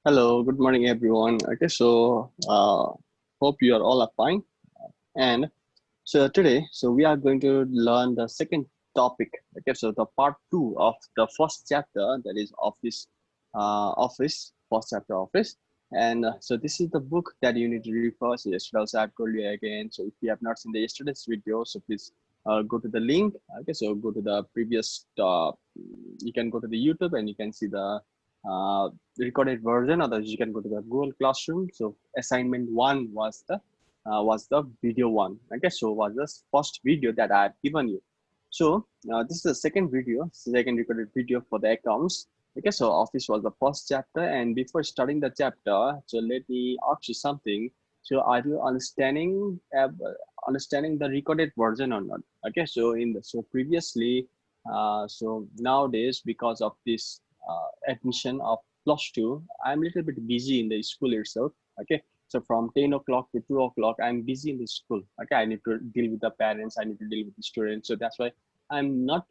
Hello, good morning, everyone. Okay, hope you are all are fine. And today, we are going to learn the second topic. Okay, so the part two of the first chapter, that is office, first chapter office. And this is the book that you need to read first. Yesterday also I've told you again. So if you have not seen the yesterday's video, so please go to the link. Okay, so go to the previous. You can go to the YouTube and you can see uh, the recorded version. Otherwise, you can go to the Google Classroom. So assignment one was the video one. Okay, so was the first video that I have given you. So this is the second video, second recorded video for the accounts. Okay, so office was the first chapter, and before starting the chapter, so let me ask you something. So are you understanding the recorded version or not? Okay, so previously, so nowadays because of this admission of +2, I'm a little bit busy in the school itself. Okay, so from 10 o'clock to 2 o'clock, I'm busy in the school. Okay, I need to deal with the parents, I need to deal with the students. So that's why I'm not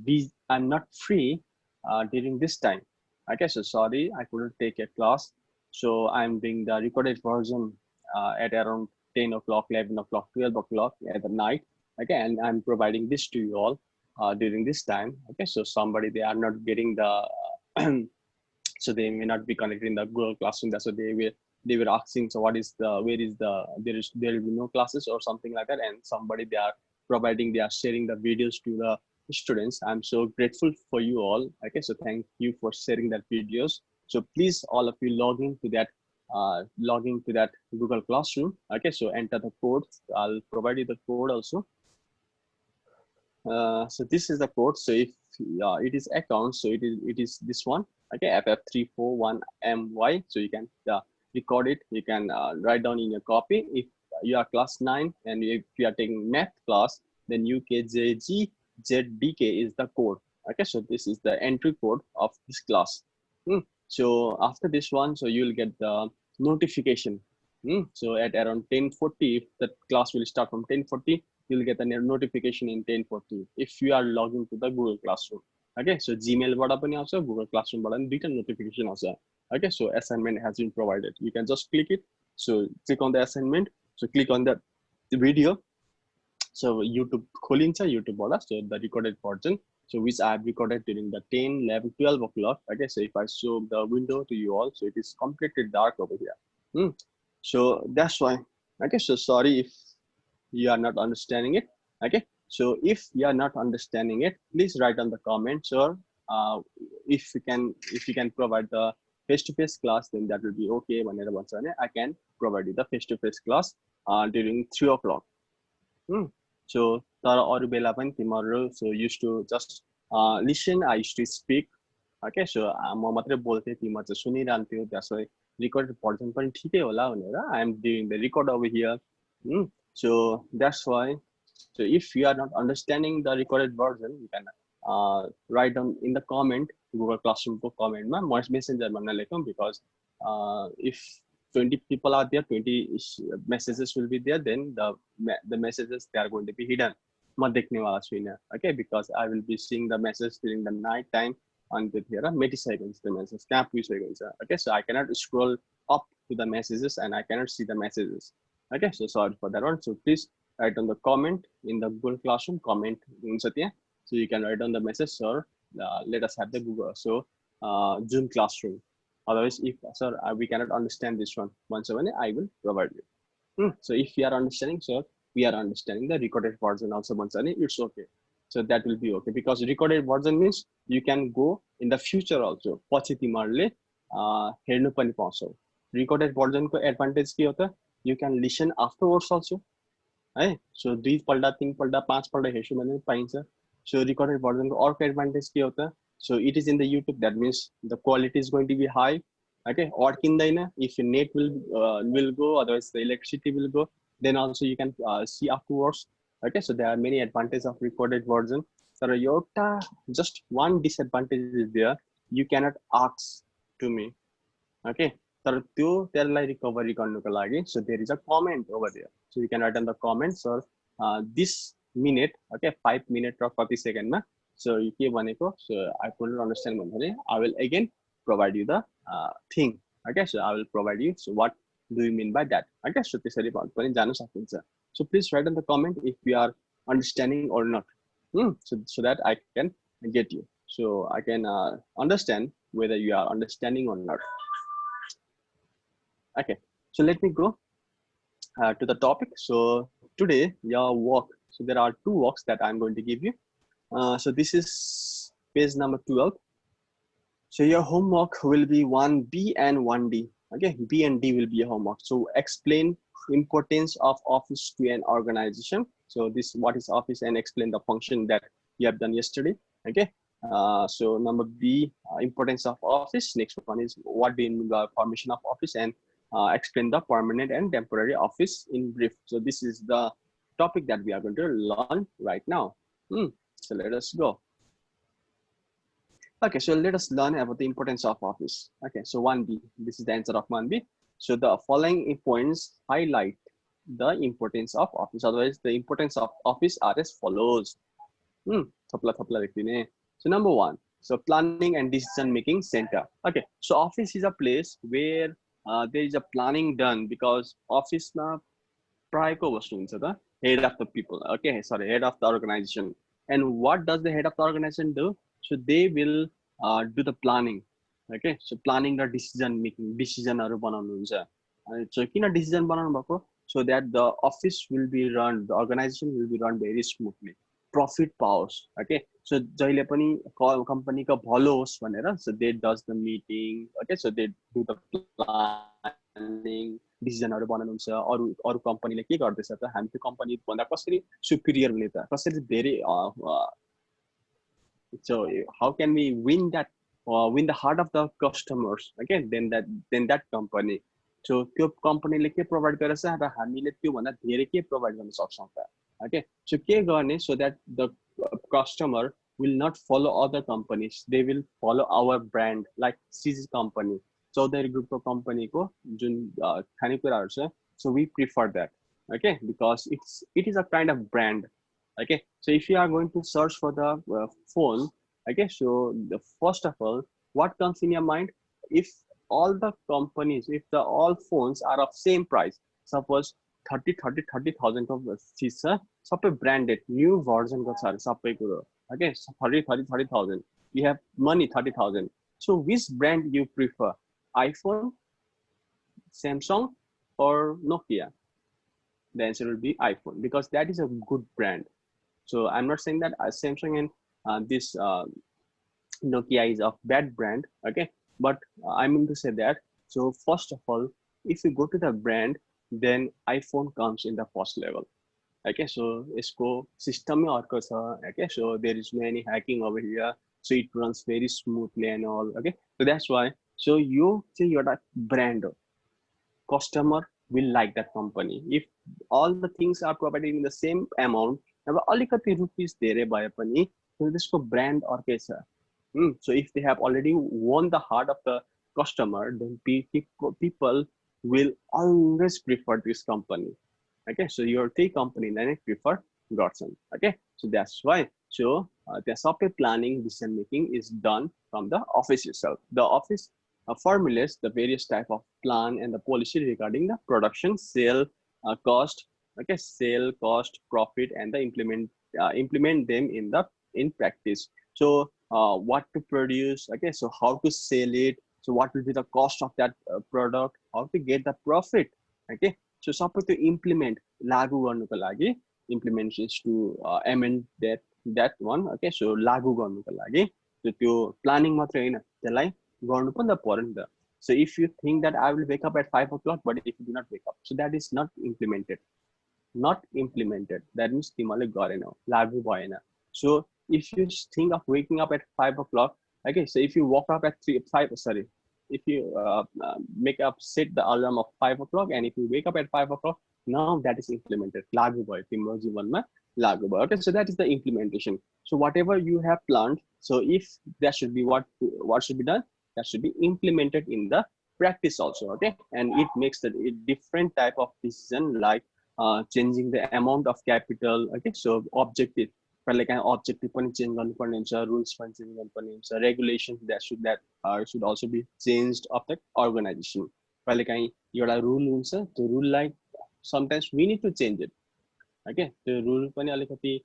busy, I'm not free during this time. Okay, so sorry, I couldn't take a class. So I'm doing the recorded version at around 10 o'clock, 11 o'clock, 12 o'clock at the night. Okay, and I'm providing this to you all during this time. Okay, so somebody, they are not getting the so they may not be connected in the Google Classroom. That's what they were asking. So what is the where is the there will be no classes or something like that, and somebody, they are sharing the videos to the students. I'm so grateful for you all. Okay, so thank you for sharing that videos. So please, all of you, log into that Google Classroom. Okay, so enter the code. I'll provide you the code also. So this is the code. So if it is account, so it is this one. Okay, FF341MY. So you can record it. You can write down in your copy. If you are class 9 and if you are taking math class, then UKJGZDK is the code. Okay, so this is the entry code of this class. So after this one, so you'll get the notification. So at around 10:40, if the class will start from 10:40, you'll get a notification in 10:40 if you are logging to the Google Classroom. Okay, so Gmail bada pani also, Google Classroom bada ni notification also. Okay, so assignment has been provided. You can just click it. So click on the assignment. So click on the video. So YouTube खोलिन्छ YouTube bada. So the recorded version. So which I have recorded during the 10, 11, 12 o'clock. Okay, so if I show the window to you all, so it is completely dark over here. So that's why. Okay, so sorry if you are not understanding it. Okay, so if you are not understanding it, please write on the comments, or if you can provide the face-to-face class, then that will be okay. Whenever I can provide you the face-to-face class during 3 o'clock. So so used to just listen, I used to speak. Okay, so म मात्रै बोल्थे, तिमीहरू चाहिँ सुनिरहन्थ्यो. That's why recorded version पनि ठिकै होला भनेर I am doing the record over here. So that's why. So if you are not understanding the recorded version, you can write down in the comment, Google Classroom comment ma messenger bhanna lekau, because if 20 people are there, 20 messages will be there, then the messages, they are going to be hidden. Okay, because I will be seeing the message during the night time on the here seconds the message cap seconds. Okay, so I cannot scroll up to the messages and I cannot see the messages. Okay, so sorry for that one. So please write on the comment in the Google Classroom comment in Satya. So you can write on the message, sir, let us have the Google Zoom classroom. Otherwise, if sir we cannot understand this one, once again I will provide you. So if you are understanding, sir, we are understanding the recorded version also, once again it's okay. So that will be okay, because recorded version means you can go in the future also. पछि तिमीहरूले हेर्नु पनि पाउँछौ. Recorded version को advantage के होता? You can listen afterwards also. है, so 2 पल्ट 3 पल्ट 5 पल्ट हेर्छु भने पाइन्छ. So recorded version को अर्को advantage के होता? So it is in the YouTube, that means the quality is going to be high. Okay, or if your net will go, otherwise the electricity will go, then also you can see afterwards. Okay, so there are many advantages of recorded version. So just one disadvantage is there, you cannot ask to me. Okay, so recovery so there is a comment over there, so you can write in the comments, or this minute, okay, 5 minutes or 40 seconds. So you so I couldn't understand. I will again provide you the thing. Okay, so I will provide you. So what do you mean by that? Okay, so त्यसरी पनि जान सकिन्छ. So please write in the comment if you are understanding or not. So that I can get you. So I can understand whether you are understanding or not. Okay, so let me go to the topic. So today your work. So there are two works that I'm going to give you. So this is page number 12. So your homework will be 1B and 1D. Okay, B and D will be your homework. So explain importance of office to an organization. So this what is office and explain the function that you have done yesterday. Okay. So number B, importance of office. Next one is what do you mean by formation of office, and explain the permanent and temporary office in brief. So this is the topic that we are going to learn right now. So let us go. Okay, so let us learn about the importance of office. Okay, so 1B, this is the answer of 1B. So the following points highlight the importance of office. Otherwise, the importance of office are as follows. So number 1, so planning and decision making center. Okay, so office is a place where there is a planning done, because office na prayeko vastu huncha ta head of the people. Okay, sorry, head of the organization. And what does the head of the organization do? So they will do the planning. Okay, so planning the decision making, decision haru banaunu huncha. So kina decision banaunu bhako? So that the office will be run, the organization will be run very smoothly. Profit powers. Okay, so jaile pani company ka bhalo hoस् भनेर, so they does the meeting. Okay, so they do the planning, डिसिजनहरु बनाउनुहुन्छ. अरु अरु कम्पनीले के गर्दैछ त, हामी त्यो कम्पनी भन्दा कसरी सुपिरियर हुने त, कसरी धेरै so how can we win that, win the heart of the customers? Okay, then that company, so त्यो कम्पनीले के प्रोवाइड गरेछ र हामीले त्यो भन्दा धेरै के प्रोवाइड गर्न सक्छौं त. Okay, so के गर्ने, so that the customer will not follow other companies, they will follow our brand, like CG company, Chaudhary ग्रुपको कम्पनीको जुन खानेकुराहरु छ, so we prefer that. Okay, because it is a kind of brand. Okay, so if you are going to search for the phone, okay, so the first of all, what comes in your mind? If all the companies, if the all phones are of same price, suppose 30,000 of चिज छ, सबै branded new version को छ सबै कुरो. Okay, 30,000, you have money 30,000, so which brand you prefer? iPhone, Samsung, or Nokia? The answer will be iPhone, because that is a good brand. So I'm not saying that Samsung and this Nokia is a bad brand. Okay, but I mean to say that, so first of all, if you go to the brand, then iPhone comes in the first level. Okay, so यसको system अर्को छ. Okay, so there is no any hacking over here, so it runs very smoothly and all. Okay, so that's why, so you say you're a brand, customer will like that company. If all the things are provided in the same amount, अब अलिकति rupees धेरै भए पनि, so त्यसको brand अर्कै छ. So if they have already won the heart of the customer, then people will always prefer this company. Okay, so your three company then prefer Godson. Okay, so that's why. So the software planning, decision making is done from the office itself. The office formulates the various type of plan and the policy regarding the production, sale, cost. Okay, sale, cost, profit, and the implement them in practice. So what to produce? Okay, so how to sell it? So what will be the cost of that product? How to get the profit? Okay, so suppose to implement लागू गर्नुको लागि, implement is to amend that one. Okay, so लागू गर्नुको लागि, so त्यो planning मात्र हैन, त्यसलाई गर्नु पनि त पर्यो नि त. So if you think that I will wake up at 5 o'clock, but if you do not wake up, so that is not implemented. Not implemented. That means तिमीले गरेनौ, लागू भएन. So if you think of waking up at 5 o'clock, okay, so if you woke up at 5, sorry, if you set the alarm of 5 o'clock, and if you wake up at 5 o'clock, now that is implemented. लागू भयो, तिम्रो जीवनमा लागू भयो. Okay, so that is the implementation. So whatever you have planned, so if that should be what should be done, that should be implemented in the practice also. Okay, and it makes the different type of decision, like changing the amount of capital. Okay, so objective, कहिलेकाहीँ objective पनि change गर्नुपर्ने हुन्छ, rules पनि change गर्नुपर्ने हुन्छ, regulations that should also be changed of the organization. कहिलेकाहीँ एउटा rule हुन्छ, त्यो rule lie sometimes we need to change it. Okay, the rule पनि अलिकति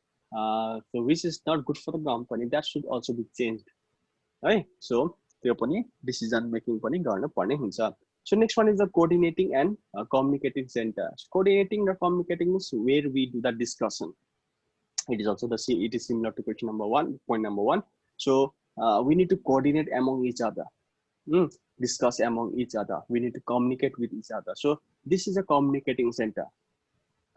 so which is not good for the company, that should also be changed. Right? So त्यो पनि decision making पनि गर्न पर्ने हुन्छ. So next one is the coordinating and communicating center. So coordinating and communicating is where we do the discussion. It is also it is similar to question number one, point number one. So we need to coordinate among each other, discuss among each other. We need to communicate with each other. So this is a communicating center.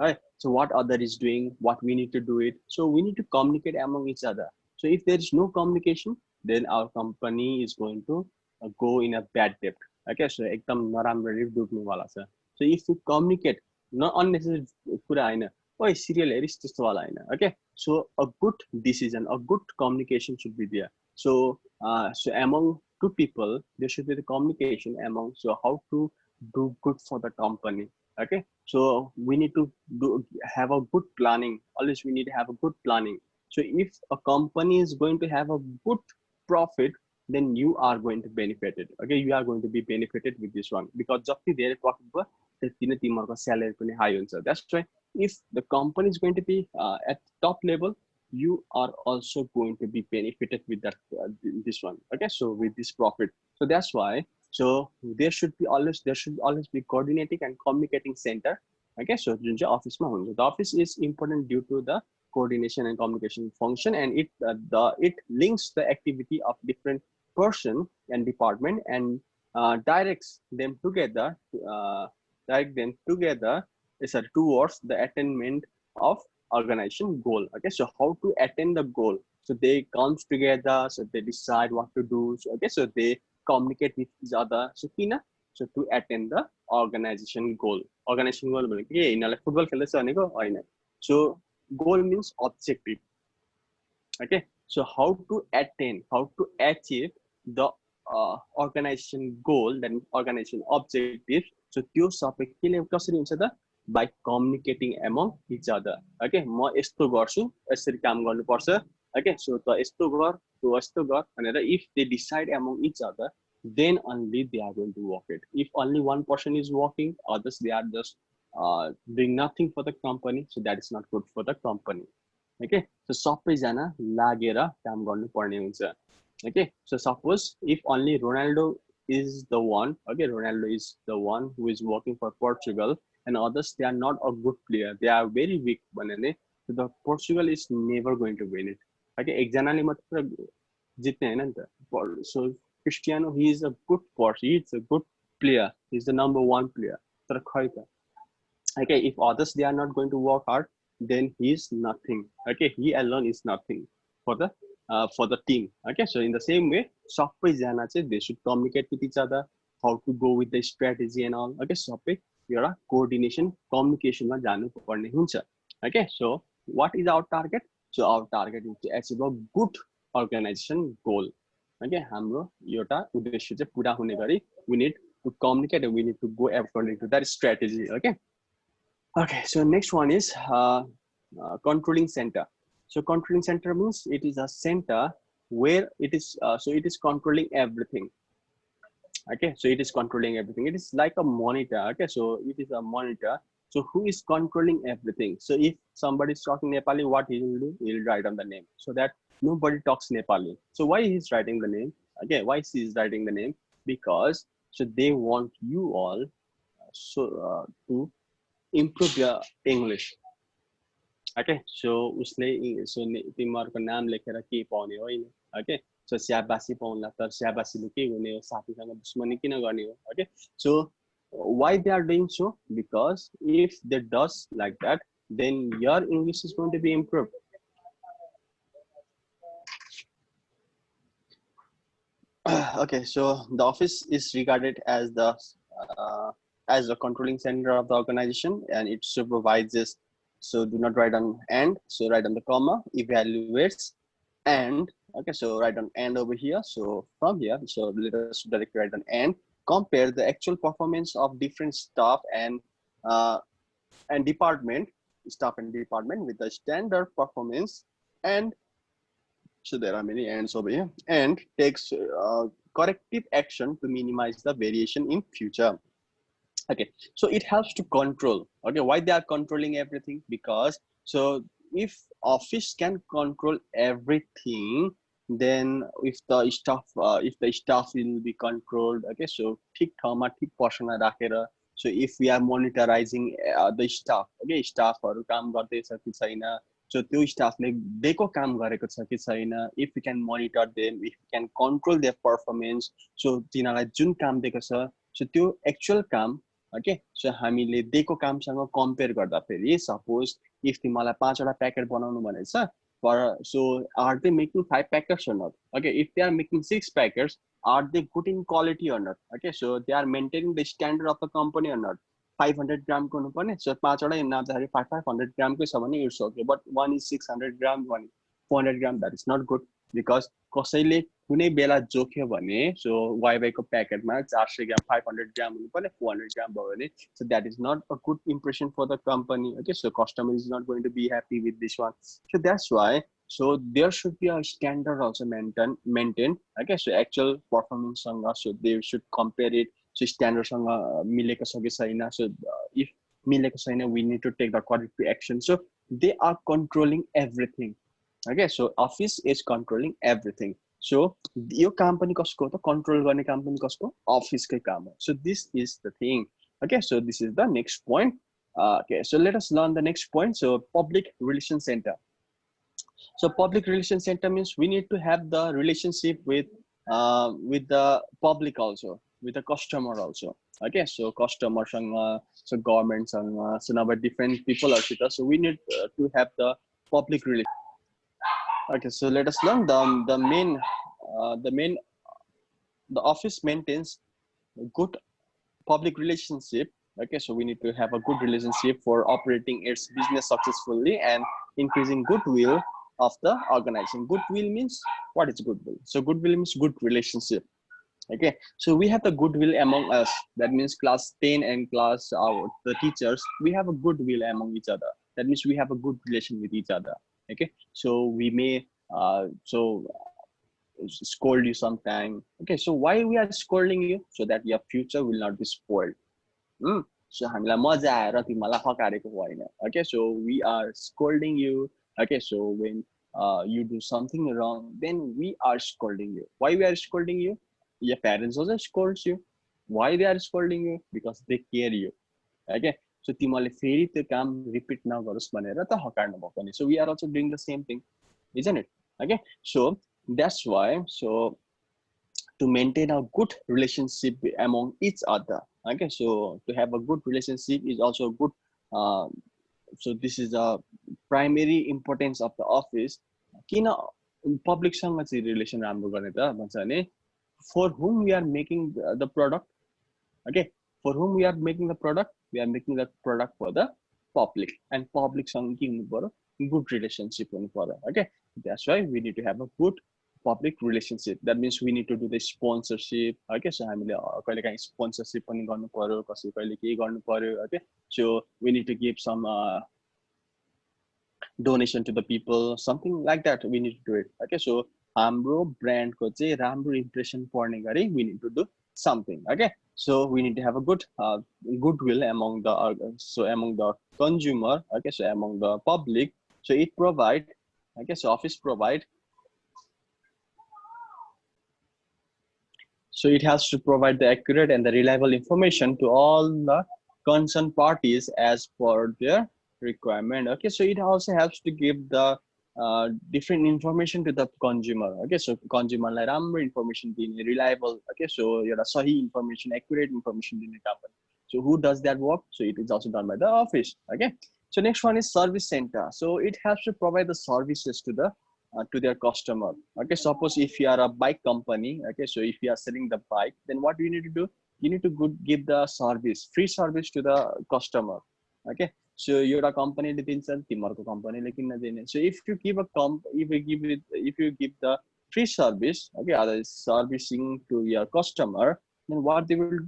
Right? So what other is doing, what we need to do it. So we need to communicate among each other. So if there is no communication, then our company is going to go in a bad debt. Okay, so एकदम नराम्ररी डुब्ने वाला छ. So if you communicate, not unnecessary कुरा हैन. ओइ serial Harris त्यस्तो वाला हैन. Okay, so a good decision, a good communication should be there. So so among two people, there should be the communication among, so how to do good for the company. Okay, so we need to have a good planning. Always we need to have a good planning. So if a company is going to have a good profit, then you are going to benefit it. Okay, you are going to be benefited with this one, because जति धेरै profit भयो त्यति नै तिमीहरुको salary पनि high हुन्छ. That's why if the company is going to be at top level, you are also going to be benefited with that this one. Okay, so with this profit. So that's why, so there should always be coordinating and communicating center. Okay, so जुन चाहिँ अफिसमा हुन्छ, the office is important due to the coordination and communication function, and it links the activity of different person and department and directs them together towards the attainment of organization goal. Okay, so how to attain the goal? So they comes together, so they decide what to do. So okay, so they communicate with each other. So so to attain the organization goal. Organization goal भनेको के यिनीहरुले football खेल्दैछ भनेको हैन. So goal means objective. Okay, so how to achieve the organization goal, then organization objective. So त्यो सबै केले कसरी हुन्छ त, by communicating among each other. Okay, म यस्तो गर्छु, यसरी काम गर्नुपर्छ. Okay, so त यस्तो गर, त्यो यस्तो गर भनेर if they decide among each other, then only they are going to work it. If only one person is working, others they are just doing nothing for the company, so that is not good for the company. Okay, so सबैजना लागेर काम गर्नु पर्ने हुन्छ. Okay, so suppose if only Ronaldo is the one, okay, Ronaldo is the one who is working for Portugal, and others they are not a good player, they are very weak, so the Portugal is never going to win it. Okay, एकजनाले मात्र जित्ने हैन नि त. So Cristiano, he is a good person, he is a good player, he is the number one player. तर खै त. Okay, if others they are not going to work hard, then he is nothing. Okay, he alone is nothing for the team. Okay, so in the same way, सबैजना चाहिँ they should communicate with each other, how to go with the strategy and all. Okay, सबै एउटा coordination, communication मा जानु पर्ने हुन्छ. Okay, so what is our target? So our target is to achieve a good organization goal. Okay, हाम्रो एउटा उद्देश्य चाहिँ पूरा हुने गरी we need to communicate and we need to go according to that strategy. Okay. Okay, so next one is controlling center. So controlling center means it is a center where it is it is controlling everything. Okay, so it is controlling everything. It is like a monitor. Okay, so it is a monitor. So who is controlling everything? So if somebody is talking Nepali, what he will do? He will write on the name so that nobody talks Nepali. So why he is writing the name? Okay, why he is writing the name? Because so they want you all to improve your English. Okay, so उसले so तिमीहरुको नाम लेखेर के पाउने होइन. Okay, so स्याबासी पाउनला तर स्याबासीले के हुने हो, साथीसँग दुश्मनी किन गर्ने हो. Okay, so why they are doing so? Because if they does like that, then your English is going to be improved. Okay, so the office is regarded as the controlling center of the organization, and it supervises. So do not write on and, so write on the comma, evaluates, and okay, so write on and over here. So from here, so let us directly write on and, compare the actual performance of different staff and department with the standard performance and so there are many ends over here, and takes corrective action to minimize the variation in future. Okay, so it helps to control. Okay, why they are controlling everything? Because so if office can control everything, then if the staff will be controlled. Okay, so ठीक ठाउँमा ठीक पर्सनलाई राखेर, so if we are monitoring the staff, okay, staffहरू काम गर्दैछ कि छैन, so त्यो स्टाफले दिएको काम गरेको छ कि छैन, if we can monitor them, if we can control their performance, so तिनीहरूलाई जुन काम दिएको छ, so त्यो actual काम, ओके, सो हामीले दिएको कामसँग कम्पेयर गर्दाखेरि सपोज इफ तिमीलाई 5वटा प्याकेट बनाउनु भनेछ, so are they making 5 packets or not? Okay, if they are making 6 packets, are they good in quality or not? Okay, so they are maintaining the standard of the company or not? 500 gram को हुनुपर्ने, so 5वटा नाप्दाखेरि 500 gram को छ भने it's okay, but one is 600 gram, one is 400 gram, that is not good, because कसैले कुनै बेला जोख्यो भने, so YY को प्याकेटमा 400 ग्राम 500 ग्राम हुनुपर्ने 400 ग्राम भयो भने, so that is not a good impression for the company. Okay, so customer is not going to be happy with this one, so that's why so there should be a standard also maintained. Okay, so actual performance सँग, so they should compare it, so standard सँग मिलेको छ कि छैन, so if मिलेको छैन, we need to take the corrective action. So they are controlling everything. Okay, so office is controlling everything. So your company कसको त control गर्ने company कसको office कै काम हो. So this is the thing. Okay, so this is the next point. Okay, so let us learn the next point. So public relation center. So public relation center means we need to have the relationship with the public also, with the customer also. Okay, so customer so government so now different people are with us, so we need to have the public relation. Okay, so let us learn the main the office maintains good public relationship. Okay, so we need to have a good relationship for operating its business successfully and increasing goodwill of the organization. Goodwill means, what is goodwill? So goodwill means good relationship. Okay, so we have the goodwill among us. That means class 10 and class the teachers, we have a goodwill among each other. That means we have a good relation with each other. Okay, so we may scold you sometime. Okay, so why we are scolding you? So that your future will not be spoiled. So हामीलाई मजा आएर तिमीलाई हकारेको होइन. Okay, so we are scolding you. Okay, so when you do something wrong, then we are scolding you. Why we are scolding you? Your parents also scolds you. Why they are scolding you? Because they care you. Okay, so तिमीले फेरि त्यो काम repeat नगरोस् भनेर त हकार्नु भएको नि. So we are also doing the same thing, isn't it? Okay, so that's why, so to maintain a good relationship among each other. Okay, so to have a good relationship is also good. So this is a primary importance of the office. किन public सँग चाहिँ relation राम्रो गर्ने त भन्छ भने, for whom we are making the product. Okay, for whom we are making the product, we are making the product for the public, and public सँग के हुनु पर्यो, good relationship हुनु पर्यो. Okay, that's why we need to have a good public relationship. That means we need to do the sponsorship. Okay, so हामीले कहिलेकाहीँ sponsorship पनि गर्नु पर्यो, कसै कहिले के गर्नु पर्यो. Okay, so we need to give some donation to the people, something like that. We need to do it. Okay, so हाम्रो brand को चाहिँ राम्रो impression पर्ने गरी we need to do something. Okay, so we need to have a good goodwill among the consumer. Okay, so among the public. So it provide, okay, so office provide. So it has to provide the accurate and the reliable information to all the concerned parties as per their requirement. Okay, so it also helps to give the different information to the consumer. Okay, so consumer like राम्रो information दिने, reliable. Okay, so एउटा सही information, accurate information दिने company. So who does that work? So it is also done by the office. Okay, so next one is service center. So it has to provide the services to the to their customer. Okay, suppose if you are a bike company, okay, so if you are selling the bike, then what do you need to do? You need to give the service, free service to the customer. Okay, so you're a company company. So if you give if you give the free service, okay, other servicing to your customer, then what they will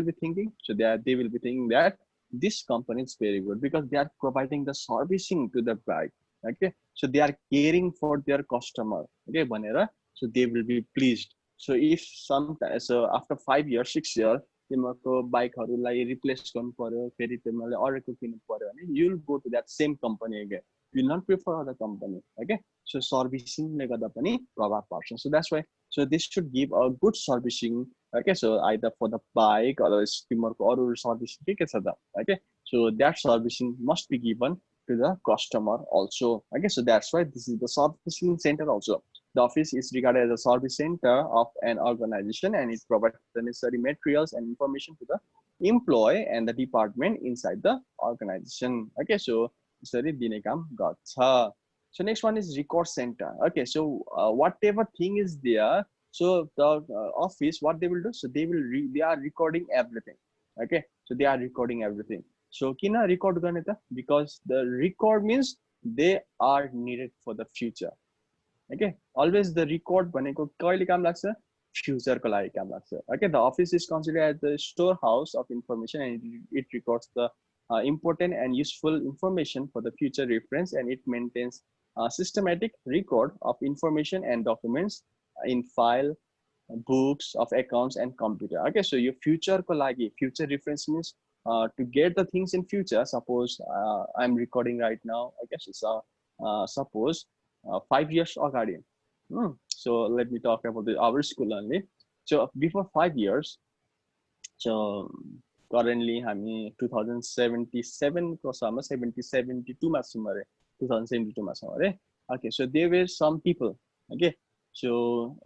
be thinking? So they will be thinking that this company is very good because they are providing the servicing to the bike. Okay, so they are caring for their customer. Okay, भनेर, so they will be pleased. So if sometimes, so after 5 years 6 years तिमीहरूको बाइकहरूलाई replace गर्नु पर्यो, फेरि तिमीहरूले अर्को किन्नु पर्यो भने you will go to that same company again. You will not prefer other company. Okay, so सर्भिसिङले गर्दा पनि प्रभाव पर्छ. So that's why, so this should give a good servicing. Okay, so either for the bike or तिमीहरूको अरू servicing के छ त. Okay, so that servicing must be given to the customer also. Okay, so that's why this is the servicing center also. The office is regarded as a service center of an organization, and it provides the necessary materials and information to the employee and the department inside the organization. Okay, so यसरी दिने काम गर्छ. So next one is record center. Okay, so whatever thing is there, so the office, what they will do, so they are recording everything. Okay, so they are recording everything. So kina record गर्ने त, because the record means they are needed for the future. Okay, always the record भनेको कहिले काम लाग्छ, future को लागि काम लाग्छ. Okay, the office is considered as the storehouse of information, and it records the important and useful information for the future reference, and it maintains a systematic record of information and documents in file, books of accounts and computer. Okay, so your future ko लागि, future reference means to get the things in future. Suppose I'm recording right now, I guess it's suppose 5 years agadi. So let me talk about our school only. So before 5 years, so currently हामी 2077 को सम्म 72 मा छौं अरे, 2072 मा छौं अरे. Okay, so there were some people. Okay, so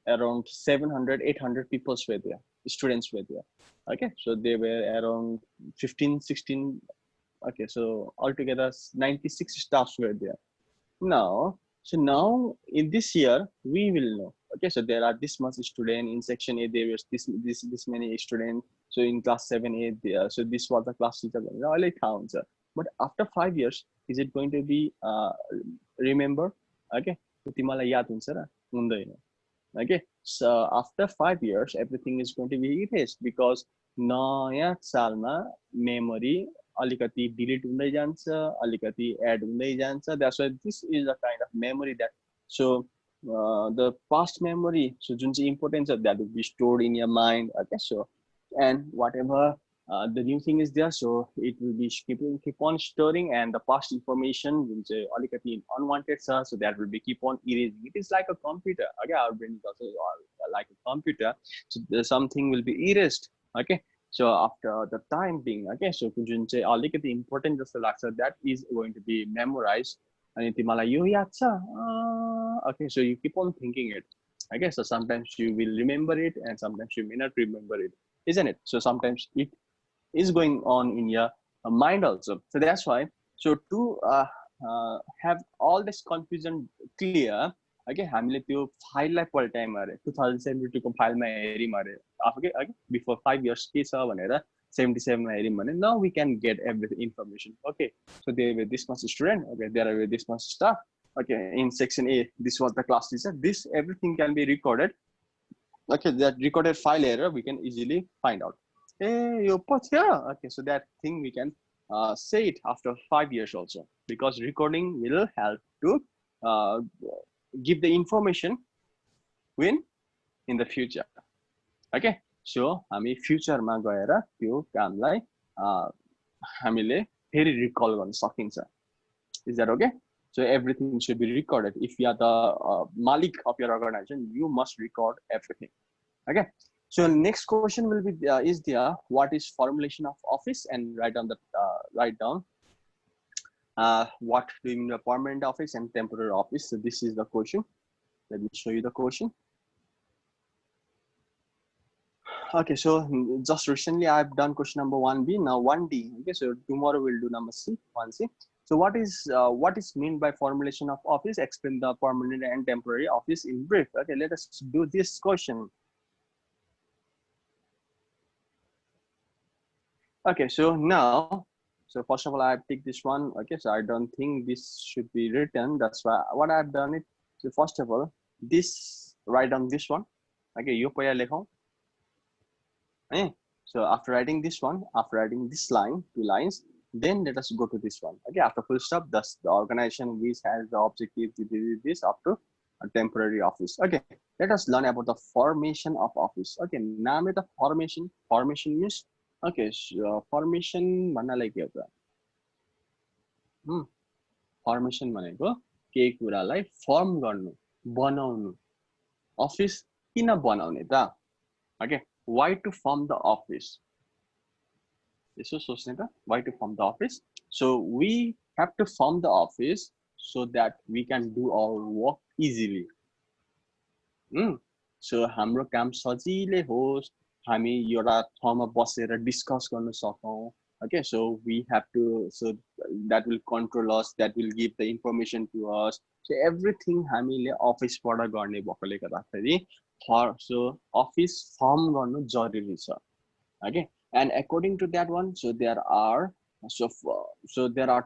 around 700-800 people were there, students were there. Okay, so they were around 15-16. Okay, so altogether 96 staffs were there. Now, so now in this year we will know. Okay, so there are this much student in section A. There was this many students. So in class 7A, there. So this was the class teacher. But after 5 years, is it going to be remember? Okay, okay, so after 5 years, everything is going to be erased because नयाँ सालमा memory अलिकति delete हुँदै जान्छ, अलिकति add हुँदै जान्छ. That's why this is a kind of memory that, so the past memory, so जुन चाहिँ important छ, that will be stored in your mind. Okay, so and whatever the new thing is there, so it will be keep on storing, and the past information will say alikati unwanted sir, so that will be keep on erasing. It is like a computer. Okay, our brain is also like a computer, so something will be erased. Okay, so after the time being, okay, so जुन चाहिँ alikati important जस्तो लाग्छ, that is going to be memorized. अनि तिमीलाई यो याद छ, okay, so you keep on thinking it. Okay, so sometimes you will remember it and sometimes you may not remember it, isn't it? So sometimes it is going on in your mind also. So that's why, so to have all this confusion clear, okay, हामीले त्यो फाइललाई पल्टायौं अरे, 2072 को फाइलमा हेर्यौं अरे, okay, before 5 years के छ भनेर 77 मा हेर्यौं भने, now we can get every information. Okay, so there were this much student, okay, there were this much staff. Okay, in section A, this was the class teacher. This everything can be recorded. Okay, that recorded file error we can easily find out. Hey, you put here. Okay, so that thing we can say it after 5 years also, because recording will help to give the information when in the future. Okay, so हामी future मा गएर त्यो कामलाई हामीले फेरि recall गर्न सकिन्छ. Is that okay? So everything should be recorded. If you are the malik of your organization, you must record everything. Okay. So next question will be is there what is formulation of office, and write down what do you mean by permanent office and temporary office. So this is the question. Let me show you the question. Okay, so just recently I've done question number 1B, now 1D. Okay, so tomorrow we'll do number C, 1C. So what is meant by formulation of office? Explain the permanent and temporary office in brief. Okay, let us do this question. Okay, so now, so first of all, I picked this one. Okay, so I don't think this should be written. That's why what I've done it. So first of all, this, write down this one. Okay, you paya lekhau. Okay, so after writing this one, after writing this line, 2 lines, Then let us go to this one. Okay, after full stop, thus the organization which has the objective to do this up to a temporary office. Okay, let us learn about the formation of office. Okay, now the formation. Formation means okay, formation भन्नालाई के हो त formation भनेको केही कुरालाई firm गर्नु बनाउनु office किन बनाउने त okay why to form the office यसो सोच्ने त why to form the office so we have to form the office so that we can do our work easily so हाम्रो काम सजिलै होस् हामी एउटा ठाउँमा बसेर डिस्कस गर्न सकौं okay so we have to so that will control us that will give the information to us so everything हामीले अफिस बाट गर्ने भएकोले गर्दाखेरि so office form गर्नु जरुरी छ okay and according to that one so there are there are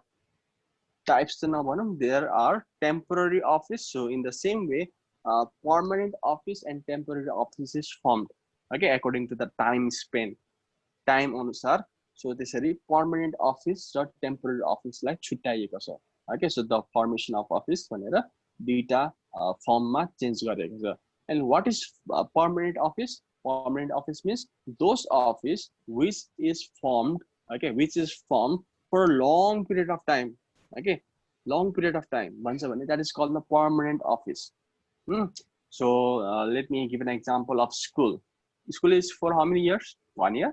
types there are temporary office so in the same way permanent office and temporary office is formed okay according to the time spent time अनुसार so त्यसरी permanent office र temporary office लाई छुट्याइएको छ okay so the formation of office भनेर दुईटा form मा change गरेको छ and what is permanent office permanent office means those office which is formed okay which is formed for a long period of time okay long period of time भन्छ भने that is called the permanent office so let me give an example of school is for how many years 1 year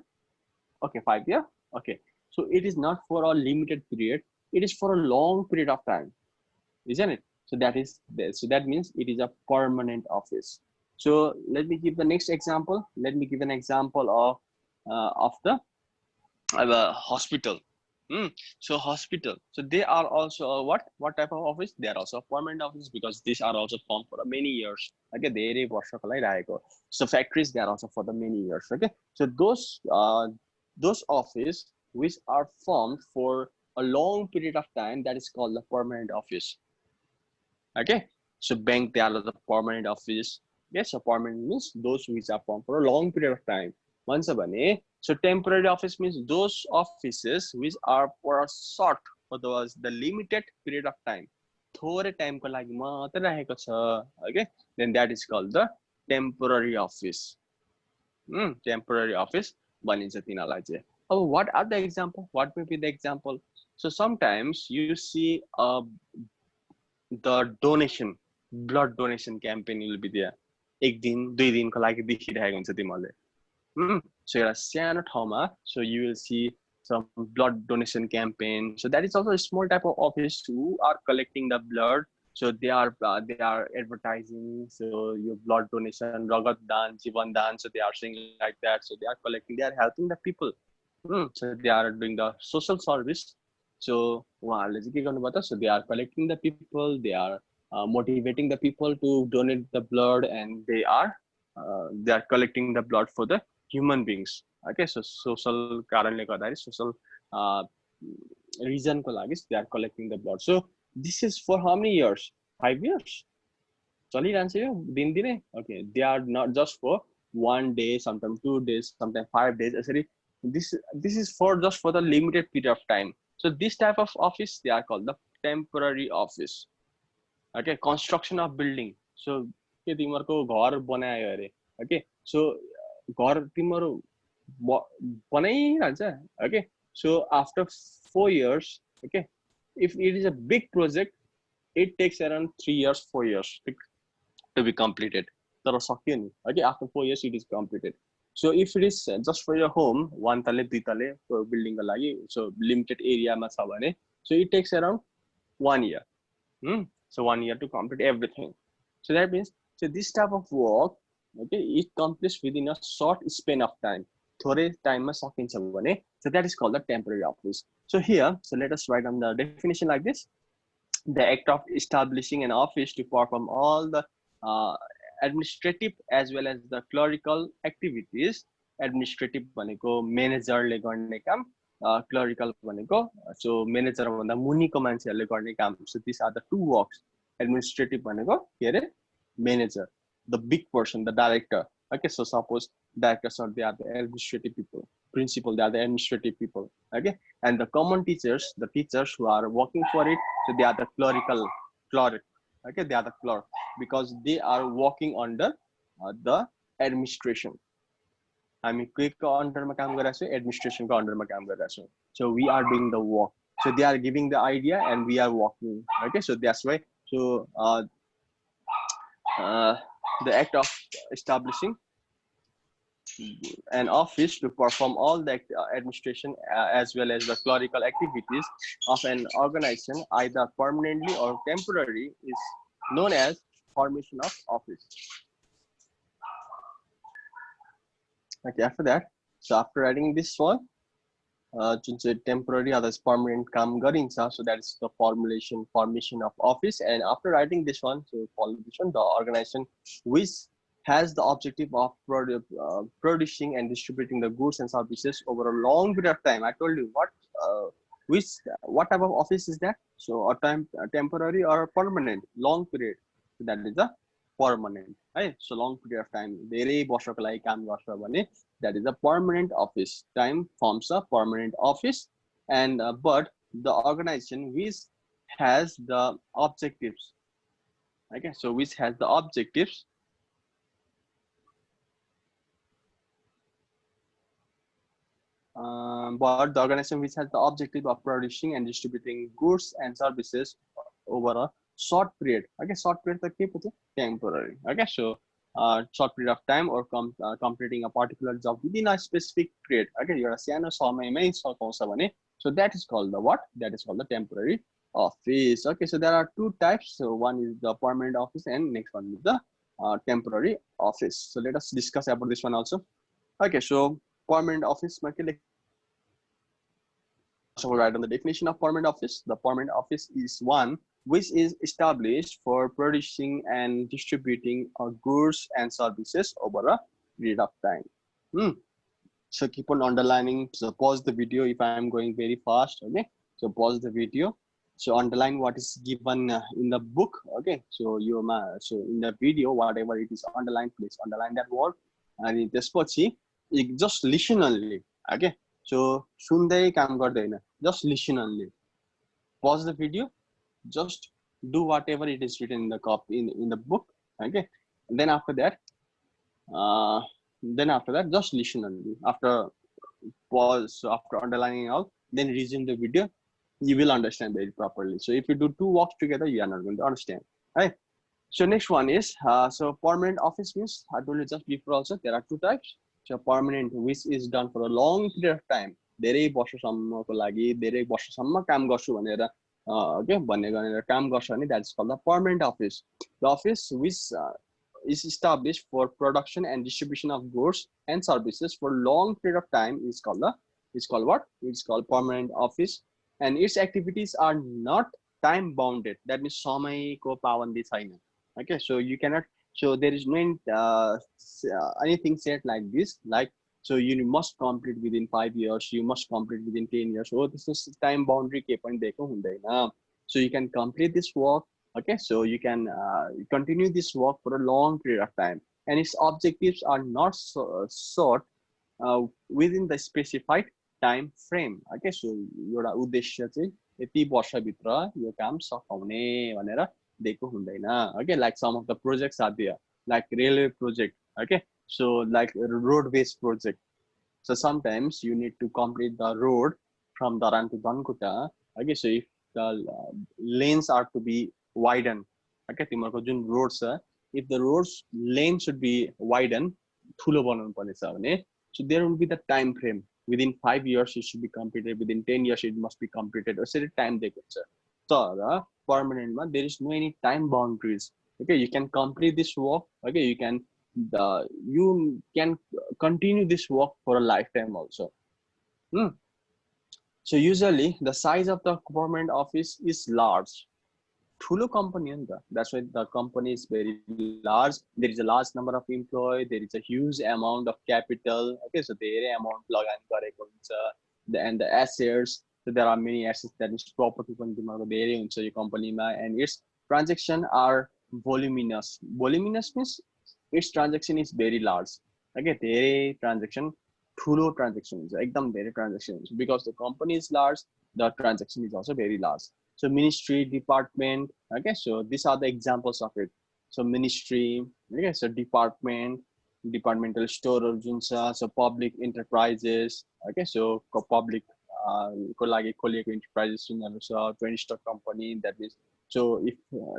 okay 5 years okay so it is not for a limited period it is for a long period of time isn't it so that means it is a permanent office so let me give the next example let me give an example of the hospital so hospital so they are also what type of office they are also a permanent office because these are also formed for many years okay धेरै वर्षको लागि रहेको so factories they are also for the many years okay so those office which are formed for a long period of time that is called the permanent office okay so bank they are the permanent office yes so permanent means those which are formed for a long period of time भन्छ भने so temporary office means those offices which are for a short or the limited period of time थोरै time को लागि मात्र राखेको छ okay then that is called the temporary office temporary office भनिन्छ तिनीलाई चाहिँ अब what are the example what may be the example so sometimes you see the donation blood donation campaign will be there एक दिन दुई दिनको लागि देखिरहेको हुन्छ तिमीले so एउटा सानो ठाउँमा so you will see some blood donation campaign so that is also a small type of office who are collecting the blood so they are advertising so your blood donation ragat dan jivan dan so they are saying like that so they are collecting they are helping the people so they are doing the social service so उहाँहरुले चाहिँ के गर्नुपर्छ so they are collecting the people they are motivating the people to donate the blood and they are collecting the blood for the human beings okay so social कारणले गर्दाखेरि social reason को लागि they are collecting the blood so this is for how many years 5 years चलिरहन्छ यो दिनदिनै okay they are not just for 1 day sometimes 2 days sometimes 5 days यसरी this is for just for the limited period of time so this type of office they are called the temporary office okay construction of building so के तिमीहरुको घर बनायो अरे okay so घर तिम्रो बनाइरहन्छ okay so after 4 years okay if it is a big project it takes around 3 years 4 years to be completed तर सक्यो नि okay after 4 years it is completed so if it is just for your home one tale दुई tale building को लागि so limited area मा छ भने so it takes around 1 year so 1 year to complete everything so that means so this type of work okay it completes within a short span of time थोरै टाइममा सकिन्छ भने so that is called the temporary office so here so let us write down the definition like this the act of establishing an office to perform all the administrative as well as the clerical activities administrative भनेको managerले गर्ने काम clerical भनेको so manager भन्दा मुनिको मान्छेहरुले गर्ने काम so these are the two works administrative भनेको के रे manager the big person the director okay so suppose directors are they are the administrative people principal, they are the administrative people. Okay, and the common teachers, the teachers who are working for it, so they are the clerk. Okay, they are the clerk because they are working under the administration. हामी को अन्डरमा काम गरिरहेको छु एडमिनिस्ट्रेसनको अन्डरमा काम गरिरहेको छु so we are doing the work so they are giving the idea and we are working okay so that's why so the act of establishing an office to perform all the administration as well as the clerical activities of an organization either permanently or temporary is known as formation of office. Okay, after that, so after writing this one, temporary others permanent काम गरिन्छ, so that is the formation of office. And after writing this one, so follow this one, the organization which has the objective of producing and distributing the goods and services over a long period of time. I told you what type of office is that? So a temporary or a permanent, long period. So that is a permanent, right? So long period of time. धेरै वर्षको लागि काम गर्छ भने that is a permanent office. Time forms a permanent office, and but the organization which has the objectives. Okay, so which has the objectives. But the organization which has the objective of producing and distributing goods and services over a short period. Okay, short period is temporary. Okay, so short period of time or completing a particular job within a specific period. Okay, you're a सानो समयमै सकाउँछ भने so that is called the what? That is called the temporary office. Okay, so there are two types. So one is the permanent office and next one is the temporary office. So let us discuss about this one also. Okay, so permanent office. So we'll write on the definition of permanent office. The permanent office is one which is established for producing and distributing goods and services over a period of time. So keep on underlining. So pause the video if I am going very fast. Okay, so pause the video. So underline what is given in the book. Okay, so so in the video whatever it is underlined, please underline that word. And just listen only. Okay, so सुन्दै काम गर्दैन, just listen only. Pause the video, just do whatever it is written in the copy in the book. Okay, and then after that just listen only. After pause, so after underlining all, then resume the video, you will understand very properly. So if you do two works together, you are not going to understand, right? So next one is so permanent office means I told you just before also there are two types. So permanent which is done for a long period of time. धेरै वर्षसम्मको लागि धेरै वर्षसम्म काम गर्छु भनेर okay भन्ने गरेर काम गर्छ भने that is called the permanent office. The office which is established for production and distribution of goods and services for long period of time is called what? It's called permanent office, and its activities are not time bounded. That means समयको पाबन्दी छैन. Okay, so you cannot. So there is no anything said like this, like so you must complete within 5 years, you must complete within 10 years. So this is time boundary के पनि दिएको हुँदैन. So you can complete this work. Okay, so you can continue this work for a long period of time, and its objectives are not sought within the specified time frame. Okay, so एउटा उद्देश्य चाहिँ यति वर्षभित्र यो काम सकाउने भनेर दिएको हुँदैन. Okay, like some of the projects are there, like railway project. Okay, so like roadways project. So sometimes you need to complete the road from Dharan to Bankuta. Okay, so if the lanes are to be widened, okay, तिम्रो जुन road छ, if the roads lane should be widened, ठुलो बनाउनु पर्नेछ भने, so there will be the time frame. Within 5 years it should be completed. Within 10 years it must be completed. यसरी time दिएको हुन्छ. तर permanent ma there is no any time boundaries. Okay, you can complete this work. Okay, you can continue this work for a lifetime also. So usually the size of the permanent office is large. Thulo company and that's why the company is very large. There is a large number of employees. There is a huge amount of capital. Okay, so धेरै amount लगानी गरेको हुन्छ, and the assets. So there are many assets, that is property पनि तिम्रो धेरै हुन्छ यो companyमा, and its transaction are voluminous. Voluminous means its transaction is very large. Okay, धेरै transaction ठुलो transaction हुन्छ एकदम धेरै transaction हुन्छ because the company is large, the transaction is also very large. So ministry, department, okay, so these are the examples of it. So ministry, okay, so department, departmental store जुन छ, so public enterprises, okay, so public को लागि खोलिएको enterprises जुनहरु छ, joint stock company, that means so if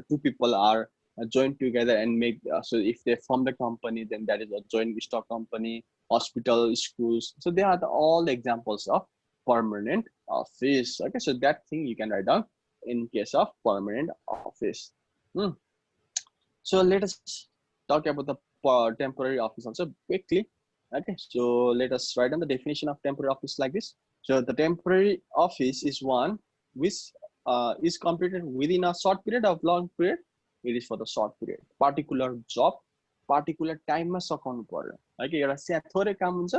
two people are joined together and make so if they form the company, then that is a joint stock company. Hospital, schools, so they are all the examples of permanent office. Okay, so that thing you can write down in case of permanent office. So let us talk about the temporary office also quickly. Okay, so let us write down the definition of temporary office like this. So the temporary office is one which is completed within a short period of long period. It is for the short period. Particular job, particular time मा सकाउनु पर्यो. है कि एउटा सानो थोरै काम हुन्छ,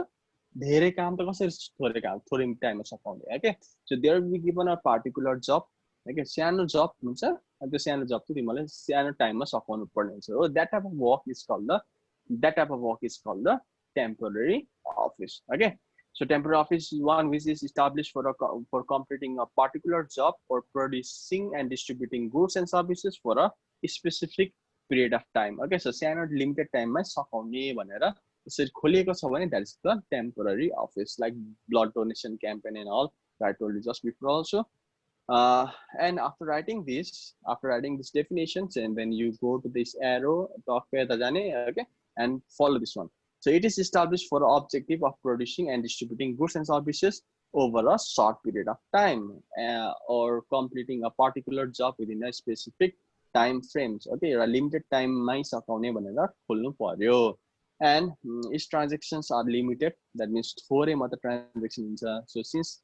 धेरै काम त कसरी थोरै काम, थोरै टाइममा सकाउने. Okay, so there will be given a particular job. Okay, सानो job हुन्छ, अनि त्यो सानो job चाहिँ तिमीले सानो टाइममा सकाउनु पर्ने हुन्छ. So that type of work is called the temporary office. Okay, so temporary office is one which is established for completing a particular job or producing and distributing goods and services for a specific period of time. Okay, so सानो limited time मा सकाउने भनेर यसरी खोलिएको छ भने that is the temporary office, like blood donation campaign and all that I told you just before also. And after writing this definitions, and then you go to this arrow, okay, and follow this one. So it is established for the objective of producing and distributing goods and services over a short period of time, or completing a particular job within a specific time frames. Okay, a limited time मै सकाउने भनेर खोल्नु पर्यो. And its transactions are limited, that means थोरै मात्र transaction हुन्छ. So since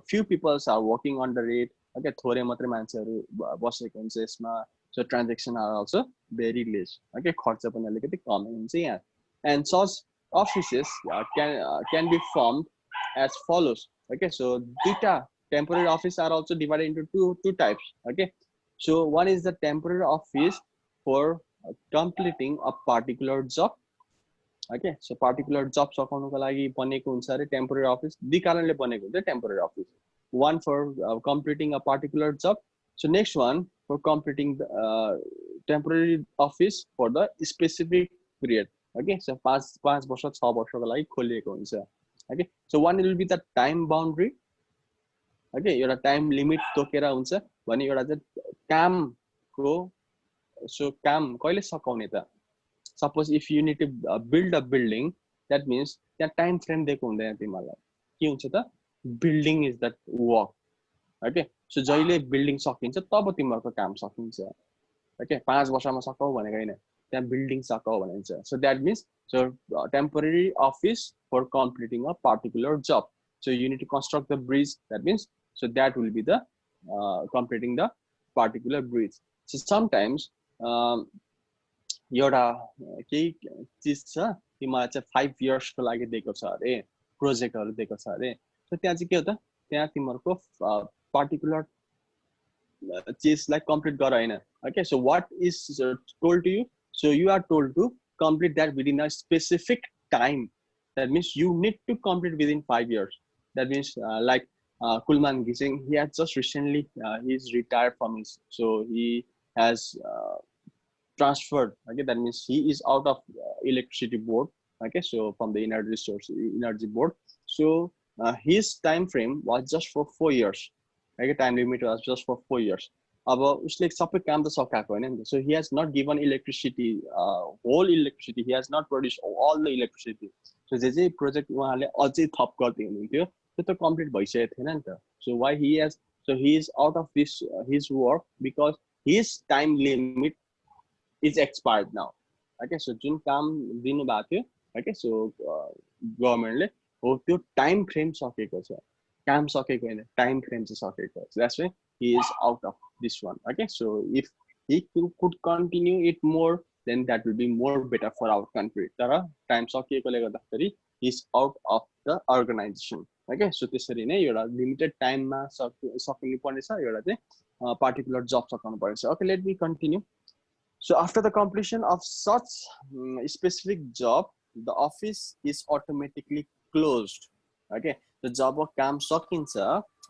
few people are working on the rate, okay, थोरै मात्र मान्छेहरु बसेको हुन्छ यसमा, so transactions are also very less. Okay, खर्च पनि अलिकति कम हुन्छ यहाँ. And such offices can be formed as follows. Okay, so duita temporary office are also divided into two types. Okay, so one is the temporary office for completing a particular job. Okay, so particular job सकाउनुको लागि बनेको हुन्छ अरे temporary office, दुई कारणले बनेको हुन्छ temporary office. One for completing a particular job. So next one for completing the temporary office for the specific period. Okay, so 5 वर्ष 6 वर्षको लागि खोलिएको हुन्छ. Okay, so one will be the time boundary. Okay, एउटा time limit तोकेर हुन्छ भने एउटा चाहिँ कामको, so काम कहिले सकाउने त. Suppose if you need to build a building, that means त्यहाँ टाइम फ्रेम दिएको हुँदैन तिमीलाई. के हुन्छ त, building is that work. Okay, so जहिले बिल्डिङ सकिन्छ तब तिमीहरुको काम सकिन्छ. Okay, 5 वर्षमा सकाऊ भनेको हैन, त्यहाँ बिल्डिङ सकाऊ भनिन्छ. So that means temporary office for completing a particular job. So you need to construct the bridge, that means so that will be the completing the particular bridge. So sometimes एउटा केही चीज छ तिमीलाई चाहिँ 5 years को लागि दिएको छ अरे, प्रोजेक्टहरु दिएको छ अरे. So त्यहाँ चाहिँ के हो त, त्यहाँ तिमीहरुको particular चीज like complete गर हैन. Okay, so what is told to you, so you are told to complete that within a specific time. That means you need to complete within 5 years. That means like Kulman Gising, he has just recently he's retired from his, so he has transferred. Okay, that means he is out of electricity board. Okay, so from the energy board. So his time frame was just for 4 years. Okay, time limit was just for 4 years. अब उसले सबै काम त सकाएको हैन नि. So he has not given electricity, whole electricity. He has not produced all the electricity. So J J project उहाँले अझै थप गर्दै हुनुहुन्थ्यो त्यो त कम्प्लिट भइसकेको थिएन नि त. So why he is out of this his work because his time limit is expired now. Okay, so जुन काम दिनु भएको थियो, okay, so गभर्नमेन्टले हो त्यो टाइम फ्रेम सकेको छ, काम सकेको हैन, टाइम फ्रेम चाहिँ सकेको छ. That's why he is out of this one. Okay, so if he could continue it more, then that will be more better for our country. तर टाइम सकिएकोले गर्दाखेरि he is out of the organization. Okay, so त्यसरी नै एउटा limited टाइममा सकिनु पर्ने छ, एउटा चाहिँ particular job सकाउनु पर्ने छ. Okay, let me continue. So after the completion of such specific job, the office is automatically closed. Okay, so जब काम सकिन्छ,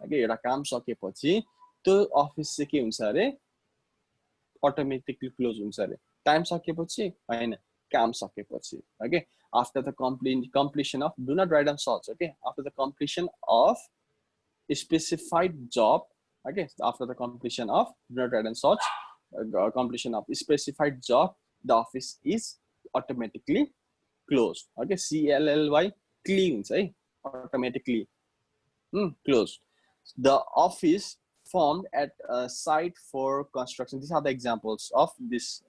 okay, एउटा काम सकेपछि त्यो अफिस चाहिँ के हुन्छ अरे automatically close हुन्छ अरे टाइम सकेपछि हैन काम सकेपछि. Okay, after the completion of, do not write down such. Okay, after the completion of a specified job. Okay, after the completion of, do not write down such, completion of a specified job, the office is automatically closed. Okay, CLLY cleans, eh? Automatically closed. The office formed at a site for construction. These are the examples of this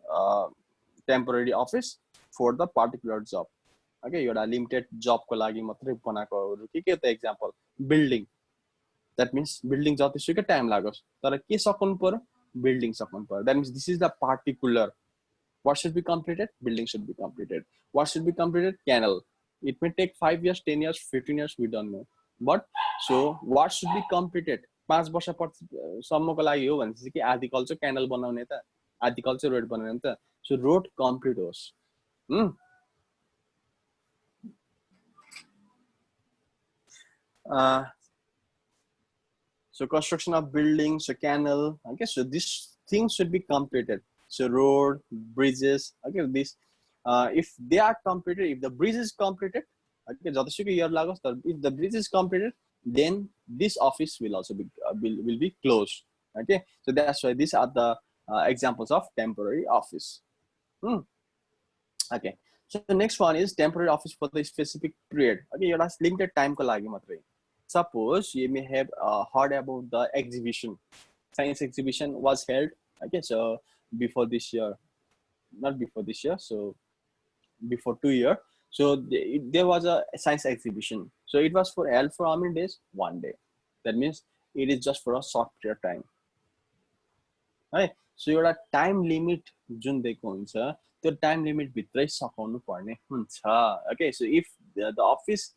temporary office for the particular job. Okay, you have limited job ko lagi matrai banako ke त example building. That means building जतिसुकै time लागोस् तर के सक्नु पर्यो building सक्नु पर्यो. That means this is the particular. What should be completed? Building should be completed. What should be completed? Canal. It may take 5 years, 10 years, 15 years, we don't know. But so what should be completed? 5 वर्ष सम्मको लागि हो भने चाहिँ के आदिकल चाहिँ canal बनाउने त, आदिकल चाहिँ रोड बनाउने त. So road complete होस्. So construction of buildings, so canal. Okay, so these things should be completed. So road, bridges. Okay, this if they are completed, if the bridge is completed, okay, if the bridge is completed, then this office will also be will be closed. Okay, so that's why these are the examples of temporary office. Okay, so the next one is temporary office for the specific period. Okay, you have limited time ko lagi matrai. Suppose you may have heard about the exhibition. Science exhibition was held. Okay, so before this year, not before this year, so before 2 years. So there was a science exhibition. So it was held for how many days? 1 day. That means it is just for a short period of time. Right? So your time limit जुन दिएको हुन्छ त्यो time limit भित्रै सकाउनु पर्ने हुन्छ. Okay, so if the office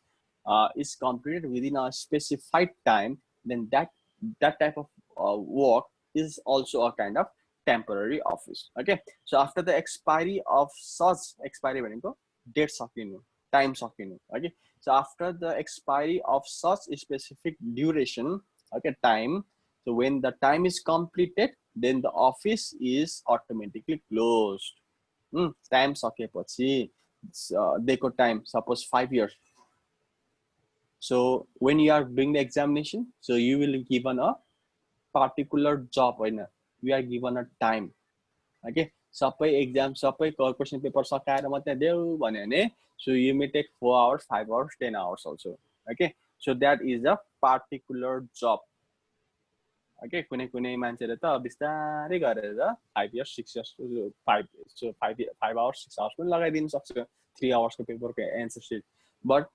is completed within a specified time, then that type of work is also a kind of temporary office. Okay, so after the expiry of such expiry भनेको date सकिनु, time सकिनु. Okay, so after the expiry of such specific duration, okay, time, so when the time is completed, then the office is automatically closed. Time सकेपछि दिएको time, suppose 5 years. So when you are doing the examination, so you will be given a particular job. We are given a time. Okay, सबै exam, सबै question paper सकाएर मात्रै देऊ भन्यो भने, so you may take 4 hours, 5 hours, 10 hours also. Okay, so that is a particular job. Okay, कुनै मान्छेले त बिस्तारै गरेर 5 years, 6 years, 5 hours, 6 hours पनि लगाइदिन सक्छ 3 hours को paper को answer sheet. But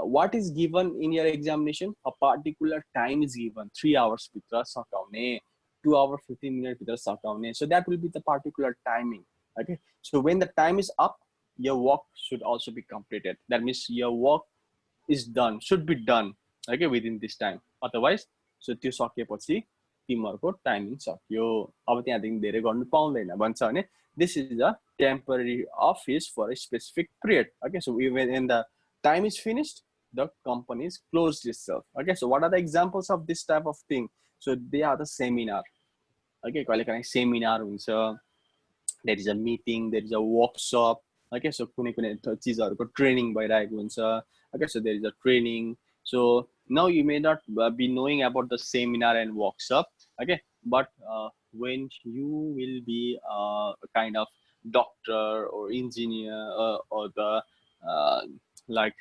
what is given in your examination? A particular time is given. 3 hours भित्र सकाउने, 2 hours 15 minutes भित्र सकाउने. So that will be the particular timing. Okay, so when the time is up, your work should also be completed. That means your work is done, should be done, okay, within this time. Otherwise, so त्यो सकेपछि तिमीहरुको timing सक्यो, अब त्यहाँदेखि धेरै गर्नु पाउँदैन भन्छ भने this is a temporary office for a specific period. Okay, so when the time is finished, the company is closed itself. Okay, so what are the examples of this type of thing? So they are the seminar. Okay, कहिलेकाहीँ seminar हुन्छ, there is a meeting, there is a workshop. Okay, so कुनै चिजहरुको training भइरहेको हुन्छ. Okay, so there is a training. So now you may not be knowing about the seminar and workshop. Okay, but when you will be a kind of doctor or engineer or the like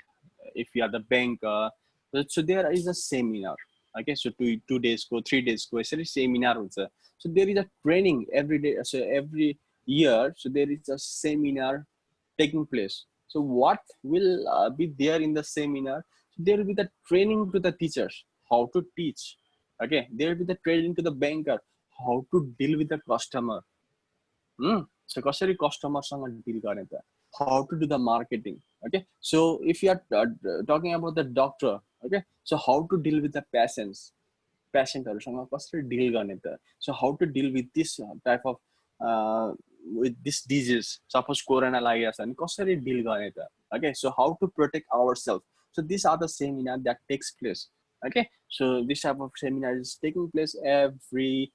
if you are the banker, so there is a seminar. Okay, so 2 days go, 3 days go, actually seminar हुन्छ. So there is a training every day, so every year, so there is a seminar taking place. So what will be there in the seminar? So there will be the training to the teachers, how to teach. Okay, there will be the training to the banker, how to deal with the customer. So कसरी कस्टमरसँग deal गर्ने त, how to do the marketing. Okay, so if you are talking about the doctor, okay, so how to deal with the patients, patientहरुसँग कसरी deal गर्ने त, so how to deal with this type of with this disease, suppose corona lagiरहेछ भने कसरी deal गर्ने त? Okay, so how to protect ourselves. So these are the seminar that takes place. Okay, so this type of seminar is taking place every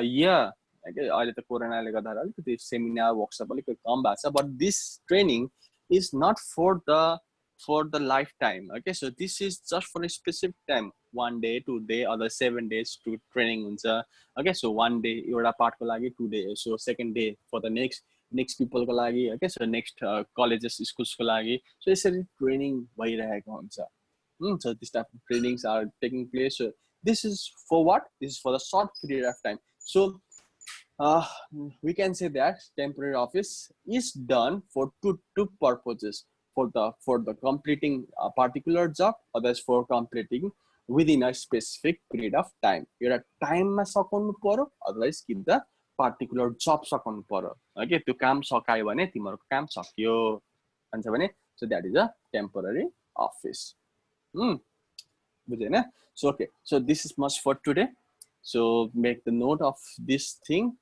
year. Okay, अहिले त कोरोनाले गर्दा अलिकति seminar workshop अलिकति कम भएको छ, but this training is not for the lifetime. Okay, so this is just for a specific time, 1 day, 2 day, other 7 days to training हुन्छ. Okay, so 1 day एउटा पार्टको लागि, 2 day, so second day for the next people को लागि. Okay, so next colleges, schools को लागि, so यसरी training भइरहेको हुन्छ. So this type of trainings are taking place. So this is for what? This is for the short period of time. So we can say that temporary office is done for two purposes: for the completing a particular job, others for completing within a specific period of time. Your time ma सकाउनु पर्यो, otherwise keep the particular job सकाउनु पर्यो. Okay, त्यो काम सकायो भने तिम्रो काम सक्यो भन्छ भने, so that is a temporary office. बुझेन? So okay, so this is much for today. So make the note of this thing.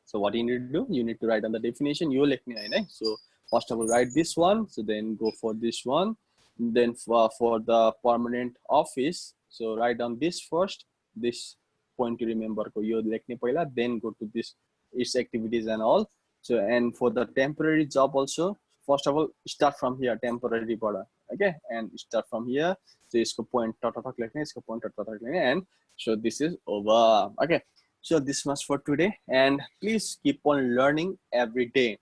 So what you need to do, you need to write on the definition. You let me know. So first of all, write this one. So then go for this one. Then for the permanent office, so write down this first. This point to remember. You let me then go to this its activities and all. So and for the temporary job also, first of all, start from here, temporary border. Okay, and start from here. So isko point and so this is over. Okay. So this much for today, and please keep on learning every day.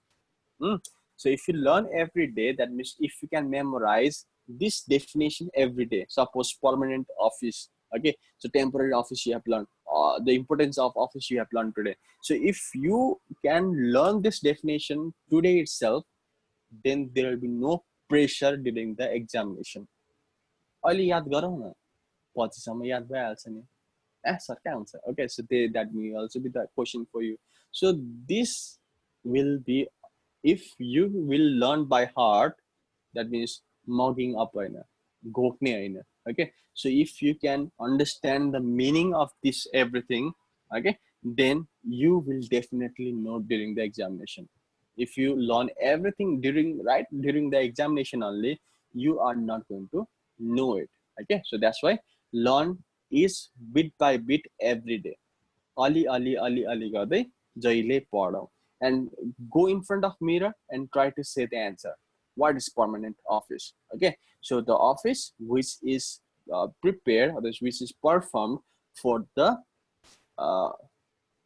So if you learn every day, that means if you can memorize this definition every day, suppose permanent office, okay, so temporary office you have learned, the importance of office you have learned today. So if you can learn this definition today itself, then there will be no pressure during the examination. अहिले याद गरौँ न, पछिसम्म याद भइहाल्छ नि. Okay, so that may also be the question for you. So this will be, if you will learn by heart, that means mugging up, okay. So if you can understand the meaning of this everything, okay, then you will definitely know during the examination. If you learn everything during the examination only, you are not going to know it. Okay, so that's why learn is bit by bit every day. Ali garday jaile padau, and go in front of mirror and try to say the answer. What is permanent office? Okay, so the office which is prepared, or which is performed for the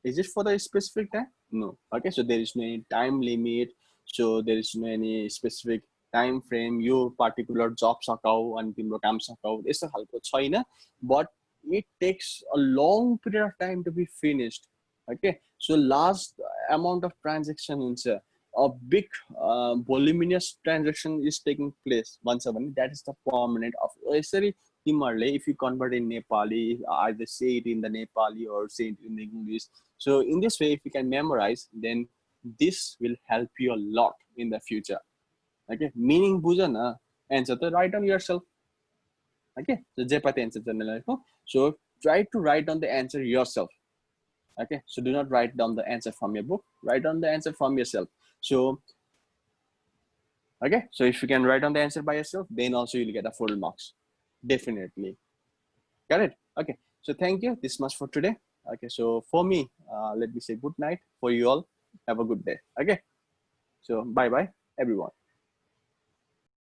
is it for the specific time? No. Okay, so there is no any time limit, so there is no any specific time frame. You particular job sakau and timro काम sakau यस्तो खालको छैन, but it takes a long period of time to be finished. Okay, so last amount of transaction हुन्छ, a big voluminous transaction is taking place once again, that is the permanent of यसरी तिमीहरुले, if you convert in Nepali, either say it in the Nepali or say it in the English. So in this way, if you can memorize, then this will help you a lot in the future. Okay, meaning बुझ न, answer to write on yourself. Okay, so Jepati answer general. So try to write down the answer yourself. Okay, so do not write down the answer from your book, write down the answer from yourself. So okay, so if you can write down the answer by yourself, then also you'll get a full marks. Definitely. Got it? Okay, so thank you. This much for today. Okay, so for me, let me say good night. For you all, have a good day. Okay, so bye bye everyone.